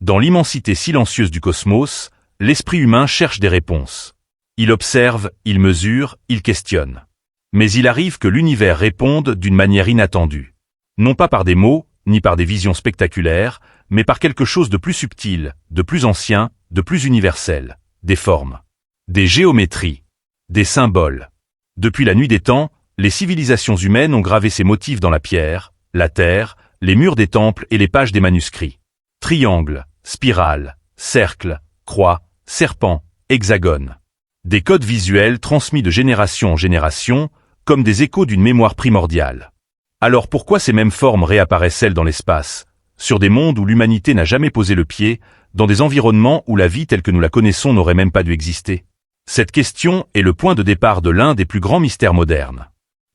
Dans l'immensité silencieuse du cosmos, l'esprit humain cherche des réponses. Il observe, il mesure, il questionne. Mais il arrive que l'univers réponde d'une manière inattendue. Non pas par des mots, ni par des visions spectaculaires, mais par quelque chose de plus subtil, de plus ancien, de plus universel, des formes, des géométries, des symboles. Depuis la nuit des temps, les civilisations humaines ont gravé ces motifs dans la pierre, la terre, les murs des temples et les pages des manuscrits. Triangle, spirale, cercle, croix, serpent, hexagone. Des codes visuels transmis de génération en génération, comme des échos d'une mémoire primordiale. Alors pourquoi ces mêmes formes réapparaissent-elles dans l'espace, sur des mondes où l'humanité n'a jamais posé le pied, dans des environnements où la vie telle que nous la connaissons n'aurait même pas dû exister? Cette question est le point de départ de l'un des plus grands mystères modernes.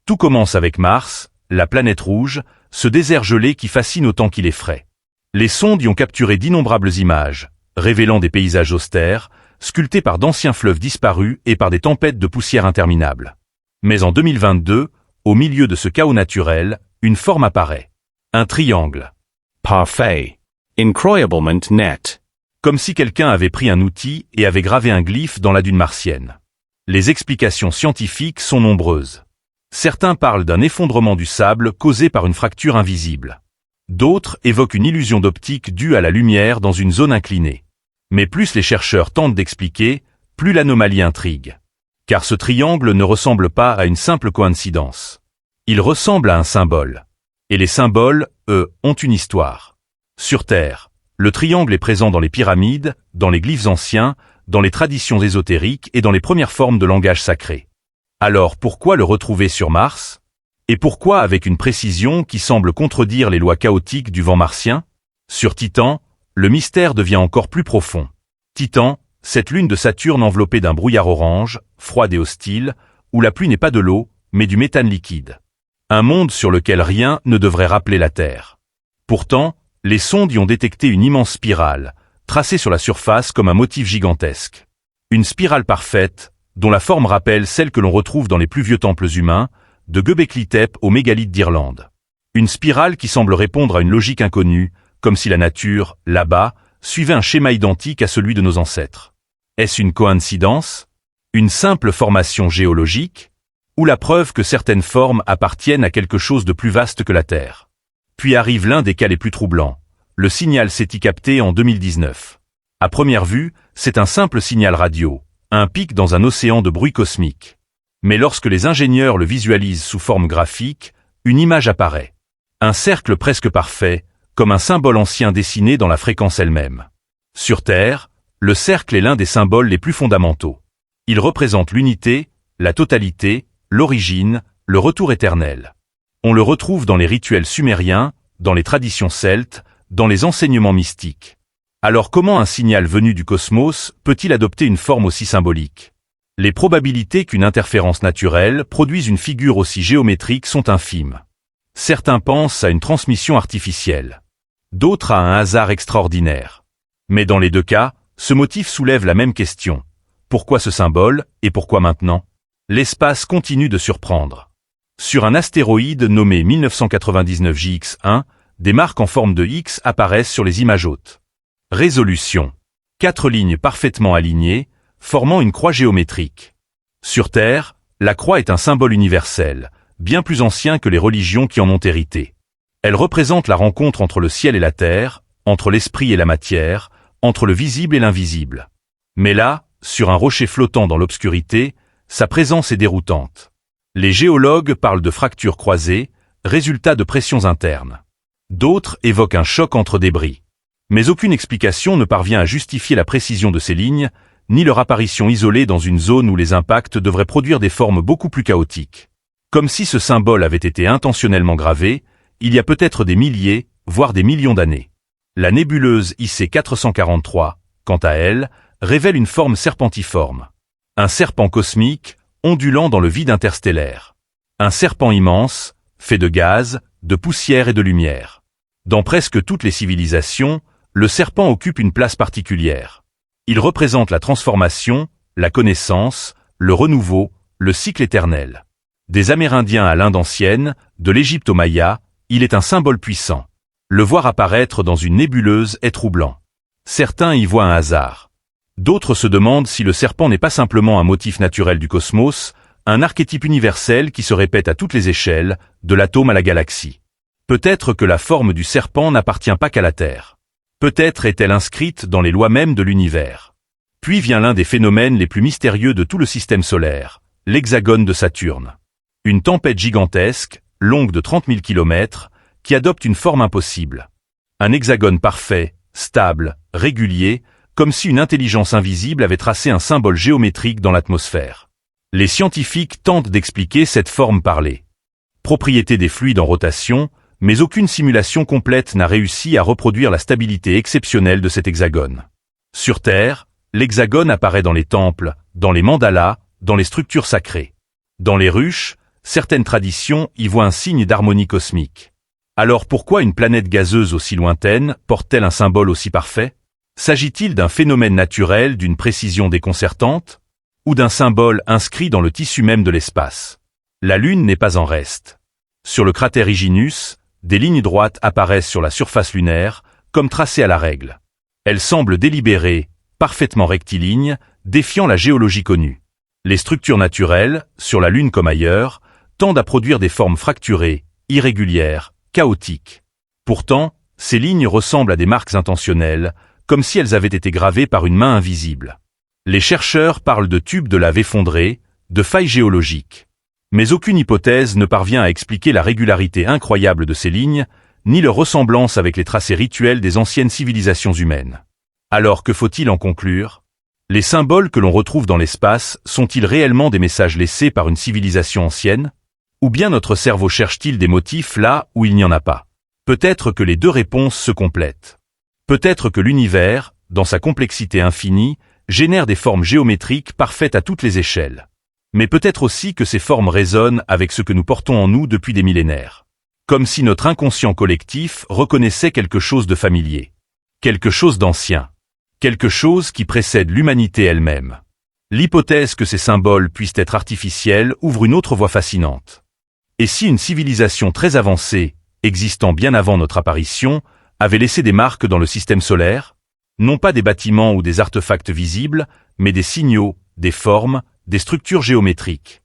Tout commence avec Mars, la planète rouge, ce désert gelé qui fascine autant qu'il effraie. Les sondes y ont capturé d'innombrables images, révélant des paysages austères, sculptés par d'anciens fleuves disparus et par des tempêtes de poussière interminables. Mais en 2022, au milieu de ce chaos naturel, une forme apparaît. Un triangle. Parfait. Incroyablement net. Comme si quelqu'un avait pris un outil et avait gravé un glyphe dans la dune martienne. Les explications scientifiques sont nombreuses. Certains parlent d'un effondrement du sable causé par une fracture invisible. D'autres évoquent une illusion d'optique due à la lumière dans une zone inclinée. Mais plus les chercheurs tentent d'expliquer, plus l'anomalie intrigue. Car ce triangle ne ressemble pas à une simple coïncidence. Il ressemble à un symbole. Et les symboles, eux, ont une histoire. Sur Terre, le triangle est présent dans les pyramides, dans les glyphes anciens, dans les traditions ésotériques et dans les premières formes de langage sacré. Alors pourquoi le retrouver sur Mars? Et pourquoi avec une précision qui semble contredire les lois chaotiques du vent martien? Sur Titan, le mystère devient encore plus profond. Titan, cette lune de Saturne enveloppée d'un brouillard orange, froide et hostile, où la pluie n'est pas de l'eau, mais du méthane liquide. Un monde sur lequel rien ne devrait rappeler la Terre. Pourtant, les sondes y ont détecté une immense spirale, tracée sur la surface comme un motif gigantesque. Une spirale parfaite, dont la forme rappelle celle que l'on retrouve dans les plus vieux temples humains, de Göbekli Tepe au mégalithe d'Irlande. Une spirale qui semble répondre à une logique inconnue, comme si la nature, là-bas, suivait un schéma identique à celui de nos ancêtres. Est-ce une coïncidence? Une simple formation géologique? Ou la preuve que certaines formes appartiennent à quelque chose de plus vaste que la Terre? Puis arrive l'un des cas les plus troublants. Le signal SETI capté en 2019. À première vue, c'est un simple signal radio, un pic dans un océan de bruit cosmique. Mais lorsque les ingénieurs le visualisent sous forme graphique, une image apparaît. Un cercle presque parfait, comme un symbole ancien dessiné dans la fréquence elle-même. Sur Terre, le cercle est l'un des symboles les plus fondamentaux. Il représente l'unité, la totalité, l'origine, le retour éternel. On le retrouve dans les rituels sumériens, dans les traditions celtes, dans les enseignements mystiques. Alors comment un signal venu du cosmos peut-il adopter une forme aussi symbolique? Les probabilités qu'une interférence naturelle produise une figure aussi géométrique sont infimes. Certains pensent à une transmission artificielle. D'autres à un hasard extraordinaire. Mais dans les deux cas, ce motif soulève la même question. Pourquoi ce symbole, et pourquoi maintenant? L'espace continue de surprendre. Sur un astéroïde nommé 1999 JX1, des marques en forme de X apparaissent sur les images hautes. Résolution. 4 lignes parfaitement alignées, formant une croix géométrique. Sur Terre, la croix est un symbole universel, bien plus ancien que les religions qui en ont hérité. Elle représente la rencontre entre le ciel et la terre, entre l'esprit et la matière, entre le visible et l'invisible. Mais là, sur un rocher flottant dans l'obscurité, sa présence est déroutante. Les géologues parlent de fractures croisées, résultat de pressions internes. D'autres évoquent un choc entre débris. Mais aucune explication ne parvient à justifier la précision de ces lignes, ni leur apparition isolée dans une zone où les impacts devraient produire des formes beaucoup plus chaotiques. Comme si ce symbole avait été intentionnellement gravé, il y a peut-être des milliers, voire des millions d'années. La nébuleuse IC 443, quant à elle, révèle une forme serpentiforme. Un serpent cosmique, ondulant dans le vide interstellaire. Un serpent immense, fait de gaz, de poussière et de lumière. Dans presque toutes les civilisations, le serpent occupe une place particulière. Il représente la transformation, la connaissance, le renouveau, le cycle éternel. Des Amérindiens à l'Inde ancienne, de l'Égypte aux Mayas, il est un symbole puissant. Le voir apparaître dans une nébuleuse est troublant. Certains y voient un hasard. D'autres se demandent si le serpent n'est pas simplement un motif naturel du cosmos, un archétype universel qui se répète à toutes les échelles, de l'atome à la galaxie. Peut-être que la forme du serpent n'appartient pas qu'à la Terre. Peut-être est-elle inscrite dans les lois mêmes de l'univers. Puis vient l'un des phénomènes les plus mystérieux de tout le système solaire, l'hexagone de Saturne. Une tempête gigantesque, longue de 30 000 km, qui adopte une forme impossible. Un hexagone parfait, stable, régulier, comme si une intelligence invisible avait tracé un symbole géométrique dans l'atmosphère. Les scientifiques tentent d'expliquer cette forme parlée. Propriété des fluides en rotation, mais aucune simulation complète n'a réussi à reproduire la stabilité exceptionnelle de cet hexagone. Sur Terre, l'hexagone apparaît dans les temples, dans les mandalas, dans les structures sacrées. Dans les ruches, certaines traditions y voient un signe d'harmonie cosmique. Alors pourquoi une planète gazeuse aussi lointaine porte-t-elle un symbole aussi parfait? S'agit-il d'un phénomène naturel d'une précision déconcertante? Ou d'un symbole inscrit dans le tissu même de l'espace? La Lune n'est pas en reste. Sur le cratère Hyginus, des lignes droites apparaissent sur la surface lunaire, comme tracées à la règle. Elles semblent délibérées, parfaitement rectilignes, défiant la géologie connue. Les structures naturelles, sur la Lune comme ailleurs, tendent à produire des formes fracturées, irrégulières, chaotiques. Pourtant, ces lignes ressemblent à des marques intentionnelles, comme si elles avaient été gravées par une main invisible. Les chercheurs parlent de tubes de lave effondrés, de failles géologiques. Mais aucune hypothèse ne parvient à expliquer la régularité incroyable de ces lignes, ni leur ressemblance avec les tracés rituels des anciennes civilisations humaines. Alors que faut-il en conclure? Les symboles que l'on retrouve dans l'espace sont-ils réellement des messages laissés par une civilisation ancienne? Ou bien notre cerveau cherche-t-il des motifs là où il n'y en a pas? Peut-être que les deux réponses se complètent. Peut-être que l'univers, dans sa complexité infinie, génère des formes géométriques parfaites à toutes les échelles. Mais peut-être aussi que ces formes résonnent avec ce que nous portons en nous depuis des millénaires. Comme si notre inconscient collectif reconnaissait quelque chose de familier. Quelque chose d'ancien. Quelque chose qui précède l'humanité elle-même. L'hypothèse que ces symboles puissent être artificiels ouvre une autre voie fascinante. Et si une civilisation très avancée, existant bien avant notre apparition, avait laissé des marques dans le système solaire? Non pas des bâtiments ou des artefacts visibles, mais des signaux, des formes, des structures géométriques.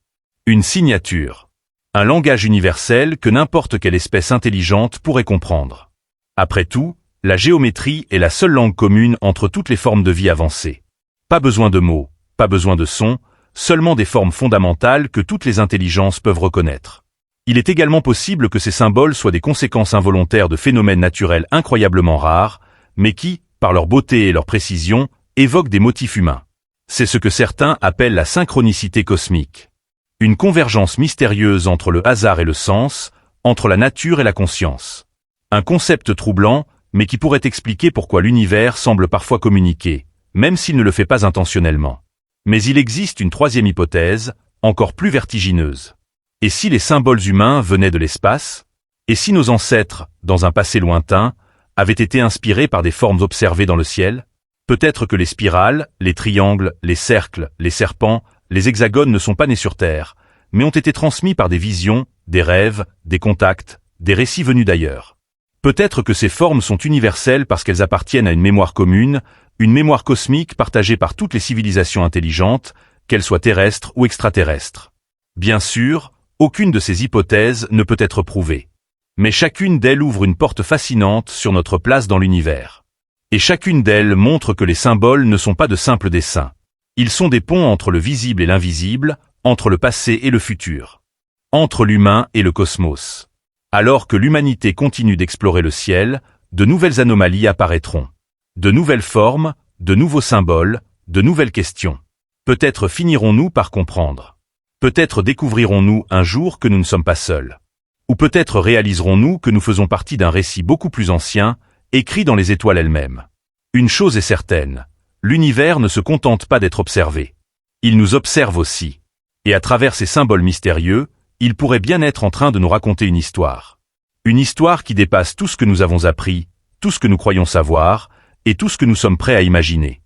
Une signature. Un langage universel que n'importe quelle espèce intelligente pourrait comprendre. Après tout, la géométrie est la seule langue commune entre toutes les formes de vie avancées. Pas besoin de mots, pas besoin de sons, seulement des formes fondamentales que toutes les intelligences peuvent reconnaître. Il est également possible que ces symboles soient des conséquences involontaires de phénomènes naturels incroyablement rares, mais qui, par leur beauté et leur précision, évoquent des motifs humains. C'est ce que certains appellent la synchronicité cosmique. Une convergence mystérieuse entre le hasard et le sens, entre la nature et la conscience. Un concept troublant, mais qui pourrait expliquer pourquoi l'univers semble parfois communiquer, même s'il ne le fait pas intentionnellement. Mais il existe une troisième hypothèse, encore plus vertigineuse. Et si les symboles humains venaient de l'espace? Et si nos ancêtres, dans un passé lointain, avaient été inspirés par des formes observées dans le ciel? Peut-être que les spirales, les triangles, les cercles, les serpents, les hexagones ne sont pas nés sur Terre, mais ont été transmis par des visions, des rêves, des contacts, des récits venus d'ailleurs. Peut-être que ces formes sont universelles parce qu'elles appartiennent à une mémoire commune, une mémoire cosmique partagée par toutes les civilisations intelligentes, qu'elles soient terrestres ou extraterrestres. Bien sûr, aucune de ces hypothèses ne peut être prouvée. Mais chacune d'elles ouvre une porte fascinante sur notre place dans l'univers. Et chacune d'elles montre que les symboles ne sont pas de simples dessins. Ils sont des ponts entre le visible et l'invisible, entre le passé et le futur. Entre l'humain et le cosmos. Alors que l'humanité continue d'explorer le ciel, de nouvelles anomalies apparaîtront. De nouvelles formes, de nouveaux symboles, de nouvelles questions. Peut-être finirons-nous par comprendre. Peut-être découvrirons-nous un jour que nous ne sommes pas seuls. Ou peut-être réaliserons-nous que nous faisons partie d'un récit beaucoup plus ancien, écrit dans les étoiles elles-mêmes. Une chose est certaine, l'univers ne se contente pas d'être observé. Il nous observe aussi. Et à travers ces symboles mystérieux, il pourrait bien être en train de nous raconter une histoire. Une histoire qui dépasse tout ce que nous avons appris, tout ce que nous croyons savoir, et tout ce que nous sommes prêts à imaginer.